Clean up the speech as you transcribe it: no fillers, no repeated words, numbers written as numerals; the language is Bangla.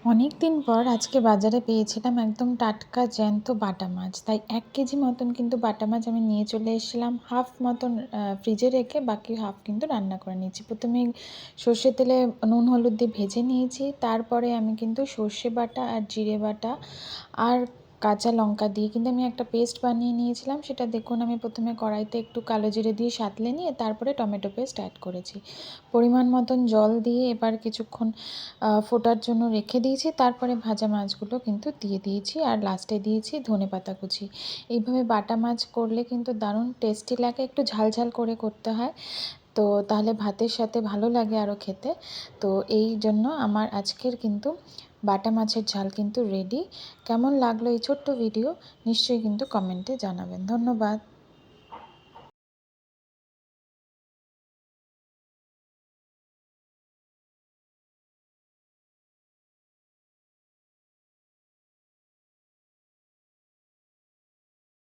অনেক দিন পর আজকে বাজারে পেয়েছিলাম একদম টাটকা জ্যান্ত বাটা মাছ। তাই ১ কেজি মতন কিন্তু বাটা মাছ আমি নিয়ে চলে এসেছিলাম। হাফ মতন ফ্রিজে রেখে বাকি হাফ কিন্তু রান্না করে নিয়েছি। প্রথমে সর্ষের তেলে নুন হলুদ দিয়ে ভেজে নিয়েছি। তারপরে আমি কিন্তু সর্ষে বাটা আর জিরে বাটা আর কাঁচা লঙ্কা দিয়ে কিন্তু আমি একটা পেস্ট বানিয়ে নিয়েছিলাম। সেটা দেখুন আমি প্রথমে কড়াইতে একটু কালো জিরে দিয়ে সাঁতলে নিয়ে তারপরে টমেটো পেস্ট অ্যাড করেছি। পরিমাণ মতন জল দিয়ে এবার কিছুক্ষণ ফোটার জন্য রেখে দিয়েছি। তারপরে ভাজা মাছগুলো কিন্তু দিয়ে দিয়েছি আর লাস্টে দিয়েছি ধনেপাতা কুচি। এইভাবে বাটা মাছ করলে কিন্তু দারুণ টেস্টি লাগে। একটু ঝাল ঝাল করে করতে হয়, তো তাহলে ভাতের সাথে ভালো লাগে আরও খেতে। তো এই জন্য আমার আজকের কিন্তু বাটা মাছের ঝাল কিন্তু রেডি। কেমন লাগলো এই ছোট্ট ভিডিও নিশ্চয়ই কিন্তু কমেন্টে জানাবেন। ধন্যবাদ।